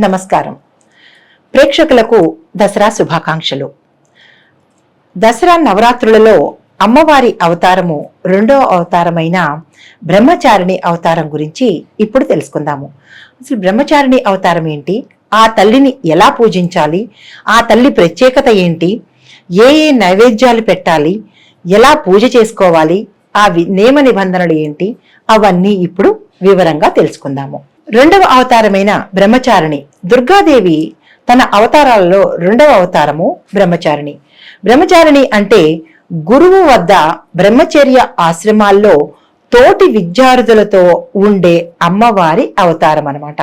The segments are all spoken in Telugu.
నమస్కారం. ప్రేక్షకులకు దసరా శుభాకాంక్షలు. దసరా నవరాత్రులలో అమ్మవారి అవతారము రెండో అవతారమైన బ్రహ్మచారిణి అవతారం గురించి ఇప్పుడు తెలుసుకుందాము. అసలు బ్రహ్మచారిణి అవతారం ఏంటి, ఆ తల్లిని ఎలా పూజించాలి, ఆ తల్లి ప్రత్యేకత ఏంటి, ఏ ఏ నైవేద్యాలు పెట్టాలి, ఎలా పూజ చేసుకోవాలి, ఆ నియమ నిబంధనలు ఏంటి, అవన్నీ ఇప్పుడు వివరంగా తెలుసుకుందాము. రెండవ అవతారమైన బ్రహ్మచారిణి దుర్గాదేవి తన అవతారాలలో రెండవ అవతారము బ్రహ్మచారిణి. బ్రహ్మచారిణి అంటే గురువు వద్ద బ్రహ్మచర్య ఆశ్రమాల్లో తోటి విద్యార్థులతో ఉండే అమ్మవారి అవతారం అన్నమాట.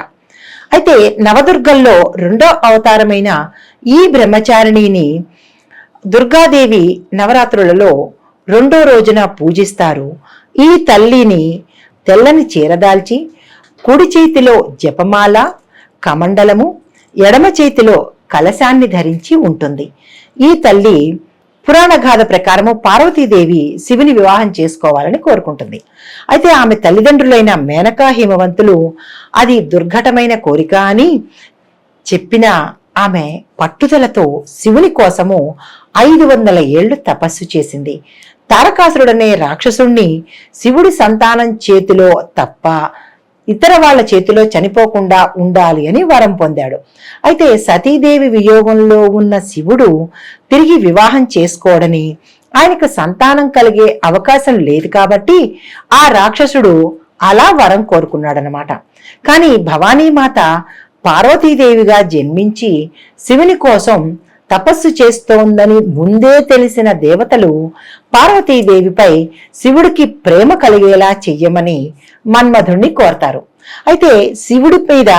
అయితే నవదుర్గల్లో రెండో అవతారమైన ఈ బ్రహ్మచారిణిని దుర్గాదేవి నవరాత్రులలో రెండో రోజున పూజిస్తారు. ఈ తల్లిని తెల్లని చీరదాల్చి కుడి చేతిలో జపమాల, కమండలము, ఎడమ చేతిలో కలశాన్ని ధరించి ఉంటుంది. ఈ తల్లి పురాణగాథ ప్రకారము పార్వతీదేవి శివుని వివాహం చేసుకోవాలని కోరుకుంటుంది. అయితే ఆమె తల్లిదండ్రులైన మేనకా హిమవంతులు అది దుర్ఘటమైన కోరిక అని చెప్పిన ఆమె పట్టుదలతో శివుని కోసము 500 ఏళ్లు తపస్సు చేసింది. తారకాసురుడనే రాక్షసుణ్ణి శివుడి సంతానం చేతిలో తప్ప ఇతర వాళ్ళ చేతిలో చనిపోకుండా ఉండాలి అని వరం పొందాడు. అయితే సతీదేవి వియోగంలో ఉన్న శివుడు తిరిగి వివాహం చేసుకోవడని, ఆయనకు సంతానం కలిగే అవకాశం లేదు కాబట్టి ఆ రాక్షసుడు అలా వరం కోరుకున్నాడనమాట. కానీ భవానీమాత పార్వతీదేవిగా జన్మించి శివుని కోసం తపస్సు చేస్తోందని ముందే తెలిసిన దేవతలు పార్వతీదేవిపై శివుడికి ప్రేమ కలిగేలా చెయ్యమని మన్మధుణ్ణి కోరతారు. అయితే శివుడి మీద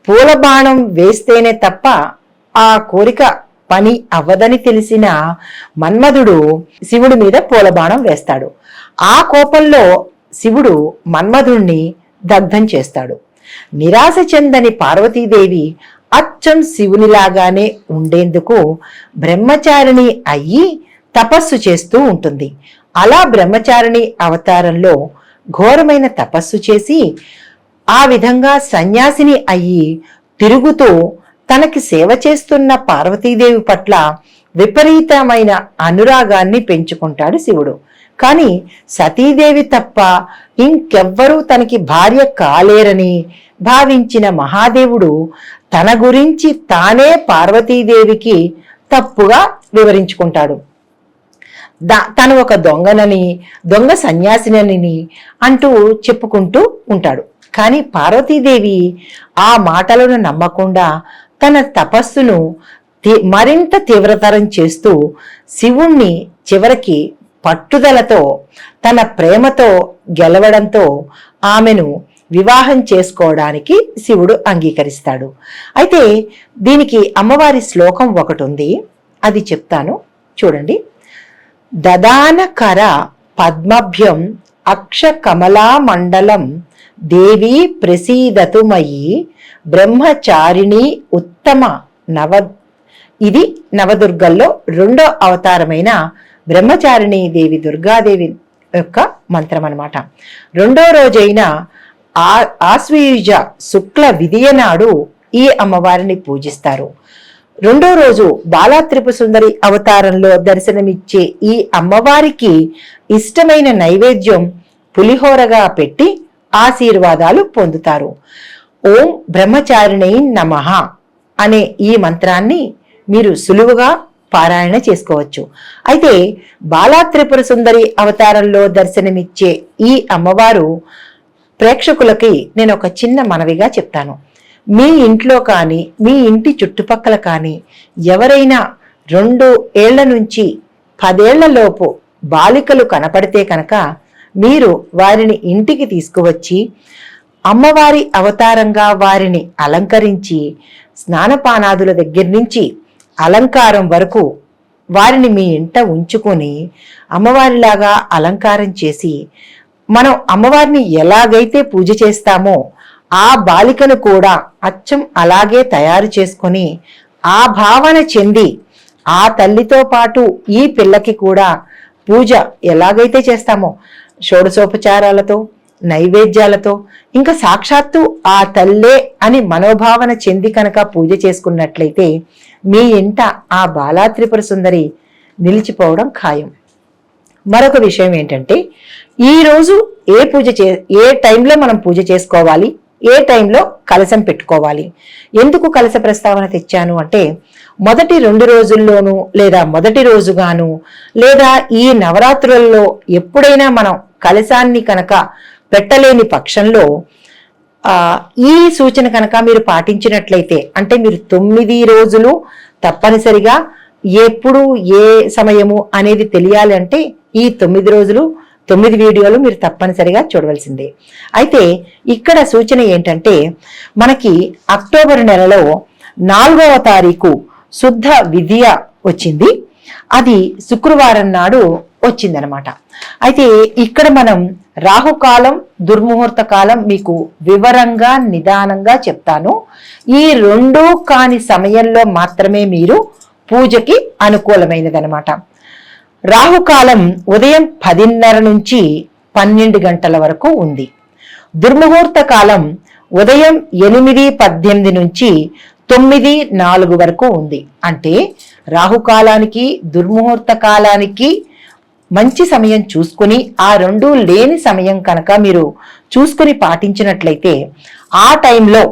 పూలబాణం వేస్తేనే తప్ప ఆ కోరిక పని అవ్వదని తెలిసిన మన్మధుడు శివుడి మీద పూలబాణం వేస్తాడు. ఆ కోపంలో శివుడు మన్మధుణ్ణి దగ్ధం చేస్తాడు. నిరాశ చెందని పార్వతీదేవి అచ్చం శివునిలాగానే ఉండేందుకు బ్రహ్మచారిణి అయ్యి తపస్సు చేస్తూ ఉంటుంది. అలా బ్రహ్మచారిణి అవతారంలో ఘోరమైన తపస్సు చేసి ఆ విధంగా సన్యాసిని అయ్యి తిరుగుతూ తనకి సేవ చేస్తున్న పార్వతీదేవి పట్ల విపరీతమైన అనురాగాన్ని పెంచుకుంటాడు శివుడు. కానీ సతీదేవి తప్ప ఇంకెవ్వరూ తనకి భార్య కాలేరని భావించిన మహాదేవుడు తన గురించి తానే పార్వతీదేవికి తప్పుగా వివరించుకుంటాడు. తను ఒక దొంగనని, దొంగ సన్యాసినని అంటూ చెప్పుకుంటూ ఉంటాడు. కానీ పార్వతీదేవి ఆ మాటలను నమ్మకుండా తన తపస్సును మరింత తీవ్రతరం చేస్తూ శివుణ్ణి చివరికి పట్టుదలతో తన ప్రేమతో గెలవడంతో ఆమెను వివాహం చేసుకోవడానికి శివుడు అంగీకరిస్తాడు. అయితే దీనికి అమ్మవారి శ్లోకం ఒకటి ఉంది, అది చెప్తాను చూడండి. దదానకర పద్మభ్యం అక్ష కమలా మండలం దేవి ప్రసీదతు మయి బ్రహ్మచారిణి ఉత్తమ ఇది నవదుర్గల్లో రెండో అవతారమైన బ్రహ్మచారిణి దేవి దుర్గాదేవి యొక్క మంత్రం అన్నమాట. రెండో రోజైన ఆశ్వయుజ శుక్ల విదియ నాడు ఈ అమ్మవారిని పూజిస్తారు. రెండో రోజు బాలా త్రిపుర సుందరి అవతారంలో దర్శనమిచ్చే ఈ అమ్మవారికి ఇష్టమైన నైవేద్యం పులిహోరగా పెట్టి ఆశీర్వాదాలు పొందుతారు. ఓం బ్రహ్మచారిణై నమః అనే ఈ మంత్రాన్ని మీరు సులువుగా పారాయణ చేసుకోవచ్చు. అయితే బాలా త్రిపుర సుందరి అవతారంలో దర్శనమిచ్చే ఈ అమ్మవారు ప్రేక్షకులకి నేను ఒక చిన్న మనవిగా చెప్తాను. మీ ఇంట్లో కానీ మీ ఇంటి చుట్టుపక్కల కానీ ఎవరైనా 2 ఏళ్ల నుంచి 10 ఏళ్ల లోపు బాలికలు కనపడితే కనుక మీరు వారిని ఇంటికి తీసుకువచ్చి అమ్మవారి అవతారంగా వారిని అలంకరించి స్నానపానాదుల దగ్గర నుంచి అలంకారం వరకు వారిని మీ ఇంట ఉంచుకొని అమ్మవారిలాగా అలంకారం చేసి మనం అమ్మవారిని ఎలాగైతే పూజ చేస్తామో ఆ బాలికను కూడా అచ్చం అలాగే తయారు చేసుకొని ఆ భావన చెంది ఆ తల్లితో పాటు ఈ పిల్లకి కూడా పూజ ఎలాగైతే చేస్తామో షోడశోపచారాలతో నైవేద్యాలతో ఇంకా సాక్షాత్తు ఆ తల్లే అని మనోభావన చెంది కనుక పూజ చేసుకున్నట్లయితే మీ ఇంట ఆ బాలా త్రిపుర సుందరి నిలిచిపోవడం ఖాయం. మరొక విషయం ఏంటంటే, ఈరోజు ఏ టైంలో మనం పూజ చేసుకోవాలి, ఏ టైంలో కలశం పెట్టుకోవాలి. ఎందుకు కలశ ప్రస్తావన తెచ్చాను అంటే, మొదటి 2 రోజుల్లోనూ లేదా మొదటి రోజుగాను లేదా ఈ నవరాత్రులలో ఎప్పుడైనా మనం కలశాన్ని కనుక పెట్టలేని పక్షంలో ఈ సూచన కనుక మీరు పాటించినట్లయితే, అంటే మీరు 9 రోజులు తప్పనిసరిగా ఎప్పుడు ఏ సమయము అనేది తెలియాలి అంటే ఈ 9 రోజులు 9 వీడియోలు మీరు తప్పనిసరిగా చూడవలసిందే. అయితే ఇక్కడ సూచన ఏంటంటే, మనకి అక్టోబర్ నెలలో 4వ తారీఖు శుద్ధ విద్య వచ్చింది. అది శుక్రవారం నాడు వచ్చిందనమాట. అయితే ఇక్కడ మనం రాహుకాలం, దుర్ముహూర్త కాలం మీకు వివరంగా నిదానంగా చెప్తాను. ఈ 2 కాని సమయంలో మాత్రమే మీరు పూజకి అనుకూలమైనదనమాట. రాహుకాలం ఉదయం 10:30 నుంచి 12 గంటల వరకు ఉంది. దుర్ముహూర్త కాలం ఉదయం 8:18 నుంచి 9:04 వరకు ఉంది. అంటే రాహుకాలానికి దుర్ముహూర్త కాలానికి మంచి సమయం చూసుకుని ఆ 2 లేని సమయం కనుక మీరు చూసుకుని పాటించినట్లయితే ఆ టైంలో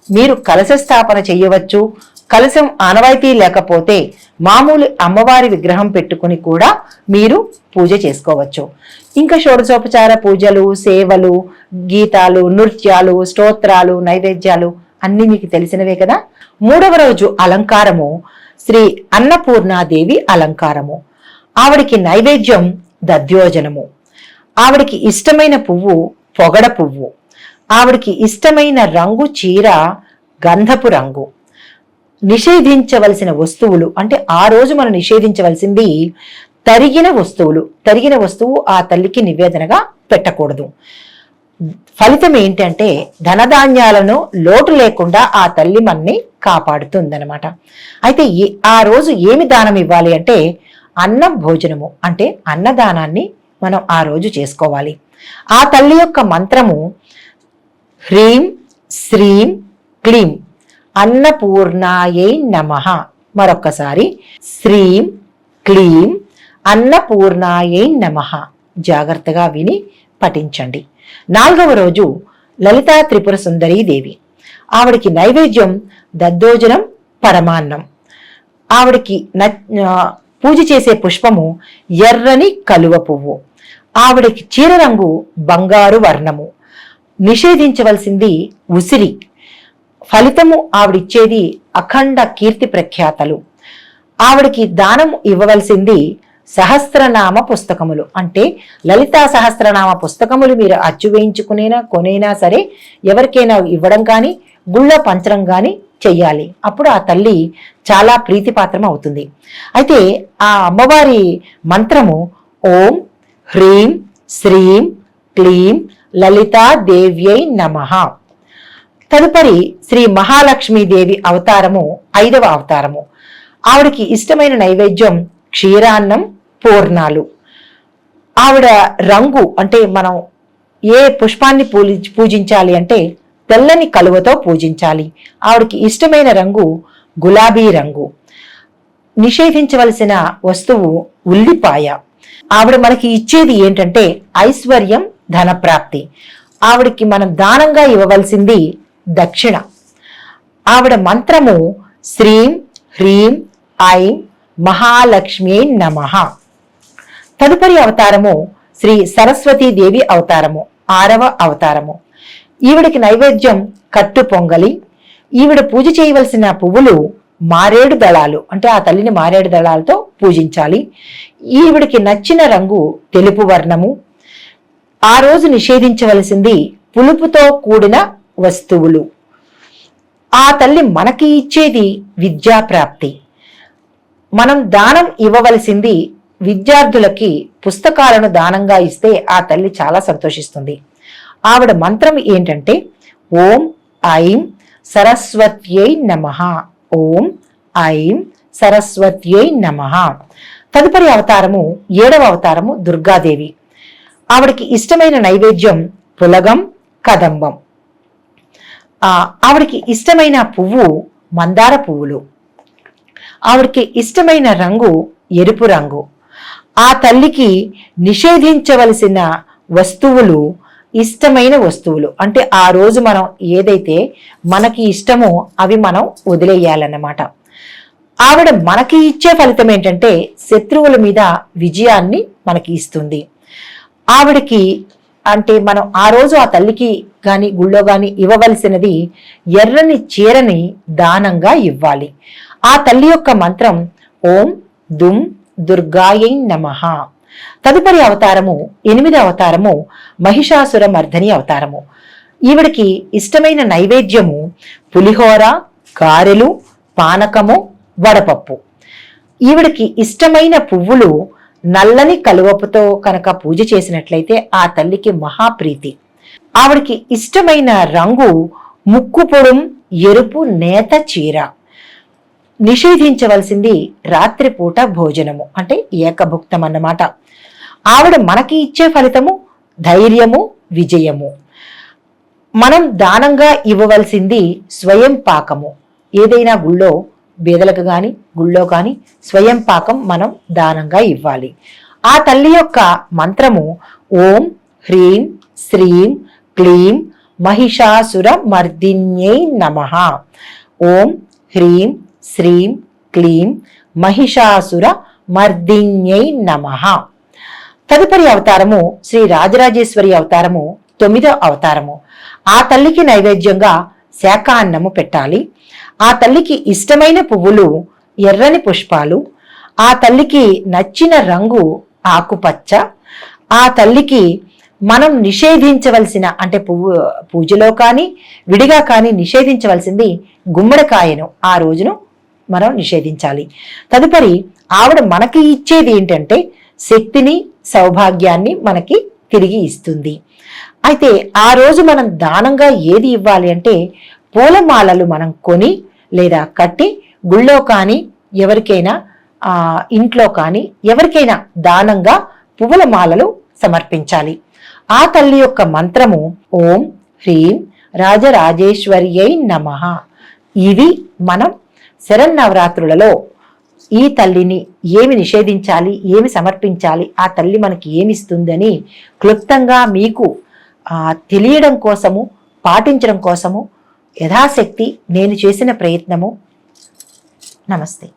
మీరు కలశ స్థాపన చేయవచ్చు. కలశం ఆనవాయితీ లేకపోతే మామూలు అమ్మవారి విగ్రహం పెట్టుకుని కూడా మీరు పూజ చేసుకోవచ్చు. ఇంకా షోడశోపచార పూజలు, సేవలు, గీతాలు, నృత్యాలు, స్తోత్రాలు, నైవేద్యాలు అన్ని మీకు తెలిసినవే కదా. 3వ రోజు అలంకారము శ్రీ అన్నపూర్ణాదేవి అలంకారము. ఆవిడికి నైవేద్యం దధ్యోజనము. ఆవిడికి ఇష్టమైన పువ్వు పొగడ పువ్వు. ఆవిడికి ఇష్టమైన రంగు చీర గంధపు రంగు. నిషేధించవలసిన వస్తువులు అంటే ఆ రోజు మనం నిషేధించవలసింది తరిగిన వస్తువులు. తరిగిన వస్తువు ఆ తల్లికి నివేదనగా పెట్టకూడదు. ఫలితం ఏంటంటే ధనధాన్యాలను లోటు లేకుండా ఆ తల్లి మనని కాపాడుతుందనమాట. అయితే ఆ రోజు ఏమి దానం ఇవ్వాలి అంటే అన్నం భోజనము, అంటే అన్నదానాన్ని మనం ఆ రోజు చేసుకోవాలి. ఆ తల్లి యొక్క మంత్రము హ్రీం శ్రీం క్లీం అన్నపూర్ణాయై నమః. మరొక్కసారి శ్రీం క్లీం అన్నపూర్ణాయై నమః. జాగ్రత్తగా విని పఠించండి. 4వ రోజు లలితా త్రిపుర సుందరీ దేవి. ఆవిడికి నైవేద్యం దద్దోజనం, పరమాన్నం. ఆవిడికి పూజ చేసే పుష్పము ఎర్రని కలువ పువ్వు. ఆవిడికి చీర రంగు బంగారు వర్ణము. నిషేధించవలసింది ఉసిరి. ఫలితము ఆవిడిచ్చేది అఖండ కీర్తి ప్రఖ్యాతలు. ఆవిడికి దానం ఇవ్వవలసింది సహస్రనామ పుస్తకములు. అంటే లలితా సహస్రనామ పుస్తకములు మీరు అచ్చు వేయించుకునేనా కొనేనా సరే ఎవరికైనా ఇవ్వడం కానీ గుళ్ళ పంచడం కానీ చెయ్యాలి. అప్పుడు ఆ తల్లి చాలా ప్రీతిపాత్రం అవుతుంది. అయితే ఆ అమ్మవారి మంత్రము ఓం హ్రీం శ్రీం క్లీం లలితా దేవ్యై నమః. తదుపరి శ్రీ మహాలక్ష్మీదేవి అవతారము 5వ అవతారము. ఆవిడికి ఇష్టమైన నైవేద్యం క్షీరాన్నం, పూర్ణాలు. ఆవిడ రంగు అంటే మనం ఏ పుష్పాన్ని పూజించాలి అంటే తెల్లని కలువతో పూజించాలి. ఆవిడికి ఇష్టమైన రంగు గులాబీ రంగు. నిషేధించవలసిన వస్తువు ఉల్లిపాయ. ఆవిడ మనకి ఇచ్చేది ఏంటంటే ఐశ్వర్యం, ధనప్రాప్తి. ఆవిడికి మనం దానంగా ఇవ్వవలసింది దక్షిణ. ఆవిడ మంత్రము శ్రీం హ్రీం ఐం మహాలక్ష్మీ నమః. తదుపరి అవతారము శ్రీ సరస్వతీదేవి అవతారము, 6వ అవతారము. ఈవిడికి నైవేద్యం కట్టు పొంగలి. ఈవిడ పూజ చేయవలసిన పువ్వులు మారేడు దళాలు, అంటే ఆ తల్లిని మారేడు దళాలతో పూజించాలి. ఈవిడికి నచ్చిన రంగు తెలుపు వర్ణము. ఆ రోజు నిషేధించవలసింది పులుపుతో కూడిన వస్తువులు. ఆ తల్లి మనకి ఇచ్చేది విద్యాప్రాప్తి. మనం దానం ఇవ్వవలసింది విద్యార్థులకి పుస్తకాలను దానంగా ఇస్తే ఆ తల్లి చాలా సంతోషిస్తుంది. ఆవిడ మంత్రం ఏంటంటే ఓం ఐం సరస్వత్యై నమః. ఓం ఐం సరస్వత్యై నమః. తదుపరి అవతారము 7వ అవతారము దుర్గాదేవి. ఆవిడకి ఇష్టమైన నైవేద్యం పులగం, కదంబం. ఆవిడికి ఇష్టమైన పువ్వు మందార పువ్వులు. ఆవిడికి ఇష్టమైన రంగు ఎరుపు రంగు. ఆ తల్లికి నిషేధించవలసిన వస్తువులు ఇష్టమైన వస్తువులు. అంటే ఆ రోజు మనం ఏదైతే మనకి ఇష్టమో అవి మనం వదిలేయాలన్నమాట. ఆవిడ మనకి ఇచ్చే ఫలితం ఏంటంటే శత్రువుల మీద విజయాన్ని మనకి ఇస్తుంది. ఆవిడకి అంటే మనం ఆ రోజు ఆ తల్లికి కానీ గుళ్ళో కానీ ఇవ్వవలసినది ఎర్రని చీరని దానంగా ఇవ్వాలి. ఆ తల్లి యొక్క మంత్రం ఓం దుమ్ దుర్గాయై నమః. తదుపరి అవతారము 8వ అవతారము మహిషాసుర మర్దని అవతారము. ఈవిడికి ఇష్టమైన నైవేద్యము పులిహోర, గారెలు, పానకము, వడపప్పు. ఈవిడికి ఇష్టమైన పువ్వులు నల్లని కలువపుతో కనుక పూజ చేసినట్లయితే ఆ తల్లికి మహాప్రీతి. ఆవిడికి ఇష్టమైన రంగు ముక్కు పొడుం ఎరుపు నేత చీర. నిషేధించవలసింది రాత్రిపూట భోజనము అంటే ఏకభుక్తం అన్నమాట. ఆవిడ మనకి ఇచ్చే ఫలితము ధైర్యము, విజయము. మనం దానంగా ఇవ్వవలసింది స్వయం పాకము. ఏదైనా గుళ్ళో బేదలకు కానీ గుళ్ళో కానీ స్వయం పాకం మనం దానంగా ఇవ్వాలి. ఆ తల్లి యొక్క మంత్రము ఓం హ్రీం శ్రీం క్లీం మహిషాసుర మర్దిన్యై నమః. ఓం హ్రీం శ్రీం క్లీం మహిషాసుర మర్దిన్యై నమః. తదుపరి అవతారము శ్రీ రాజరాజేశ్వరి అవతారము 9వ అవతారము. ఆ తల్లికి నైవేద్యంగా శాకాన్నము పెట్టాలి. ఆ తల్లికి ఇష్టమైన పువ్వులు ఎర్రని పుష్పాలు. ఆ తల్లికి నచ్చిన రంగు ఆకుపచ్చ. ఆ తల్లికి మనం నిషేధించవలసిన అంటే పూజలో కానీ విడిగా కానీ నిషేధించవలసింది గుమ్మడికాయను ఆ రోజును మనం నిషేధించాలి. తదుపరి ఆవిడ మనకి ఇచ్చేది ఏంటంటే శక్తిని, సౌభాగ్యాన్ని మనకి తిరిగి ఇస్తుంది. అయితే ఆ రోజు మనం దానంగా ఏది ఇవ్వాలి అంటే పూలమాలలు మనం కొని లేదా కట్టి గుళ్ళో కానీ ఎవరికైనా ఇంట్లో కానీ ఎవరికైనా దానంగా పువ్వుల మాలలు సమర్పించాలి. ఆ తల్లి యొక్క మంత్రము ఓం హ్రీం రాజరాజేశ్వర్యై నమః. ఇవి మనం శరన్నవరాత్రులలో ఈ తల్లిని ఏమి నిషేధించాలి, ఏమి సమర్పించాలి, ఆ తల్లి మనకి ఏమిస్తుందని క్లుప్తంగా మీకు తెలియడం కోసము, పాటించడం కోసము యథాశక్తి నేను చేసిన ప్రయత్నము. నమస్తే.